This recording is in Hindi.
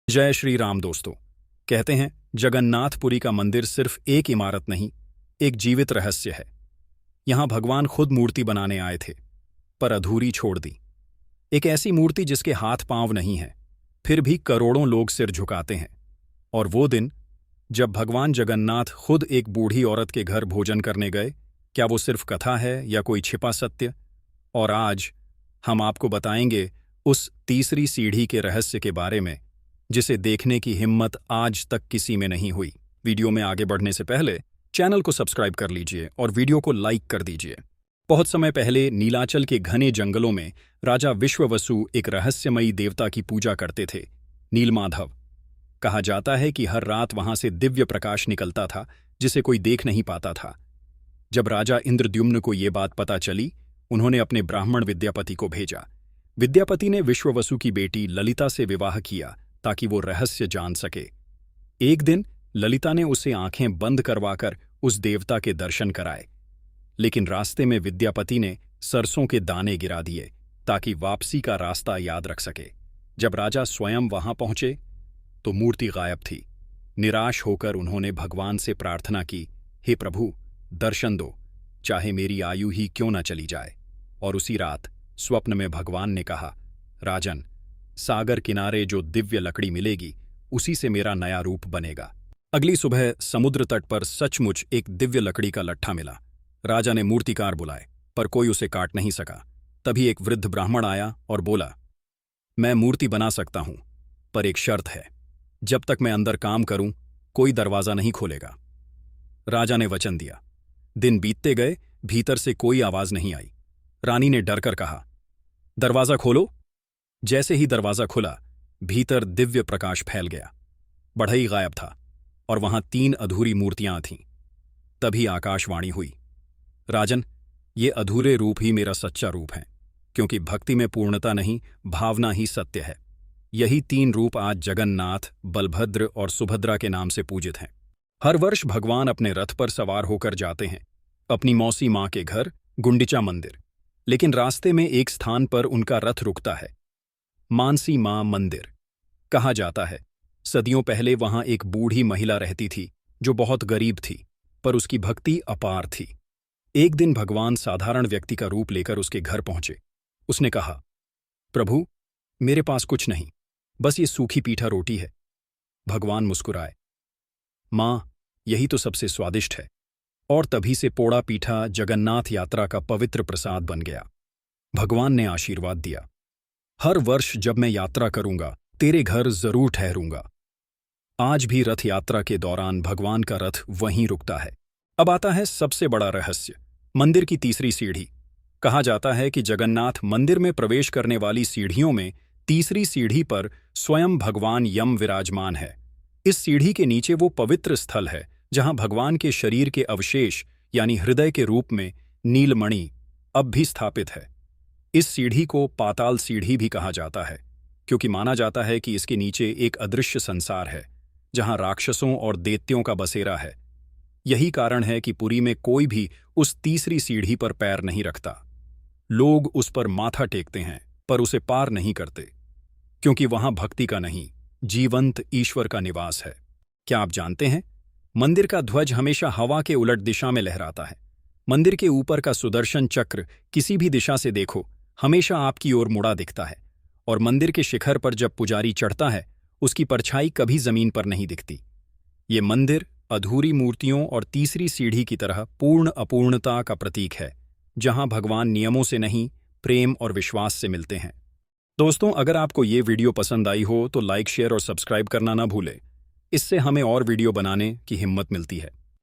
जय श्री राम दोस्तों। कहते हैं जगन्नाथपुरी का मंदिर सिर्फ एक इमारत नहीं, एक जीवित रहस्य है। यहां भगवान खुद मूर्ति बनाने आए थे, पर अधूरी छोड़ दी। एक ऐसी मूर्ति जिसके हाथ पांव नहीं है, फिर भी करोड़ों लोग सिर झुकाते हैं। और वो दिन जब भगवान जगन्नाथ खुद एक बूढ़ी औरत के घर भोजन करने गए, क्या वो सिर्फ कथा है या कोई छिपा सत्य? और आज हम आपको बताएंगे उस तीसरी सीढ़ी के रहस्य के बारे में, जिसे देखने की हिम्मत आज तक किसी में नहीं हुई। वीडियो में आगे बढ़ने से पहले चैनल को सब्सक्राइब कर लीजिए और वीडियो को लाइक कर दीजिए। बहुत समय पहले नीलाचल के घने जंगलों में राजा विश्ववसु एक रहस्यमयी देवता की पूजा करते थे, नीलमाधव। कहा जाता है कि हर रात वहां से दिव्य प्रकाश निकलता था, जिसे कोई देख नहीं पाता था। जब राजा इंद्रद्युम्न को ये बात पता चली, उन्होंने अपने ब्राह्मण विद्यापति को भेजा। विद्यापति ने विश्ववसु की बेटी ललिता से विवाह किया ताकि वो रहस्य जान सके। एक दिन ललिता ने उसे आंखें बंद करवाकर उस देवता के दर्शन कराए, लेकिन रास्ते में विद्यापति ने सरसों के दाने गिरा दिए ताकि वापसी का रास्ता याद रख सके। जब राजा स्वयं वहां पहुंचे तो मूर्ति गायब थी। निराश होकर उन्होंने भगवान से प्रार्थना की, हे प्रभु, दर्शन दो, चाहे मेरी आयु ही क्यों न चली जाए। और उसी रात स्वप्न में भगवान ने कहा, राजन, सागर किनारे जो दिव्य लकड़ी मिलेगी, उसी से मेरा नया रूप बनेगा। अगली सुबह समुद्र तट पर सचमुच एक दिव्य लकड़ी का लट्ठा मिला। राजा ने मूर्तिकार बुलाए, पर कोई उसे काट नहीं सका। तभी एक वृद्ध ब्राह्मण आया और बोला, मैं मूर्ति बना सकता हूं, पर एक शर्त है, जब तक मैं अंदर काम करूं, कोई दरवाजा नहीं खोलेगा। राजा ने वचन दिया। दिन बीतते गए, भीतर से कोई आवाज नहीं आई। रानी ने डरकर कहा, दरवाजा खोलो। जैसे ही दरवाजा खुला, भीतर दिव्य प्रकाश फैल गया। बढ़ई गायब था और वहां 3 अधूरी मूर्तियां थीं। तभी आकाशवाणी हुई, राजन, ये अधूरे रूप ही मेरा सच्चा रूप है, क्योंकि भक्ति में पूर्णता नहीं, भावना ही सत्य है। यही 3 रूप आज जगन्नाथ, बलभद्र और सुभद्रा के नाम से पूजित हैं। हर वर्ष भगवान अपने रथ पर सवार होकर जाते हैं, अपनी मौसी मां के घर गुंडिचा मंदिर। लेकिन रास्ते में एक स्थान पर उनका रथ रुकता है, मानसी मां मंदिर। कहा जाता है सदियों पहले वहां एक बूढ़ी महिला रहती थी जो बहुत गरीब थी, पर उसकी भक्ति अपार थी। एक दिन भगवान साधारण व्यक्ति का रूप लेकर उसके घर पहुंचे। उसने कहा, प्रभु, मेरे पास कुछ नहीं, बस ये सूखी पीठा रोटी है। भगवान मुस्कुराए, मां, यही तो सबसे स्वादिष्ट है। और तभी से पोड़ा पीठा जगन्नाथ यात्रा का पवित्र प्रसाद बन गया। भगवान ने आशीर्वाद दिया, हर वर्ष जब मैं यात्रा करूंगा, तेरे घर जरूर ठहरूंगा। आज भी रथ यात्रा के दौरान भगवान का रथ वहीं रुकता है। अब आता है सबसे बड़ा रहस्य, मंदिर की तीसरी सीढ़ी। कहा जाता है कि जगन्नाथ मंदिर में प्रवेश करने वाली सीढ़ियों में तीसरी सीढ़ी पर स्वयं भगवान यम विराजमान है। इस सीढ़ी के नीचे वो पवित्र स्थल है जहां भगवान के शरीर के अवशेष यानी हृदय के रूप में नीलमणि अब भी स्थापित है। इस सीढ़ी को पाताल सीढ़ी भी कहा जाता है, क्योंकि माना जाता है कि इसके नीचे एक अदृश्य संसार है जहां राक्षसों और दैत्यों का बसेरा है। यही कारण है कि पुरी में कोई भी उस तीसरी सीढ़ी पर पैर नहीं रखता। लोग उस पर माथा टेकते हैं, पर उसे पार नहीं करते, क्योंकि वहां भक्ति का नहीं, जीवंत ईश्वर का निवास है। क्या आप जानते हैं, मंदिर का ध्वज हमेशा हवा के उलट दिशा में लहराता है। मंदिर के ऊपर का सुदर्शन चक्र किसी भी दिशा से देखो, हमेशा आपकी ओर मुड़ा दिखता है। और मंदिर के शिखर पर जब पुजारी चढ़ता है, उसकी परछाई कभी जमीन पर नहीं दिखती। ये मंदिर अधूरी मूर्तियों और तीसरी सीढ़ी की तरह पूर्ण अपूर्णता का प्रतीक है, जहां भगवान नियमों से नहीं, प्रेम और विश्वास से मिलते हैं। दोस्तों, अगर आपको ये वीडियो पसंद आई हो तो लाइक, शेयर और सब्सक्राइब करना ना भूलें। इससे हमें और वीडियो बनाने की हिम्मत मिलती है।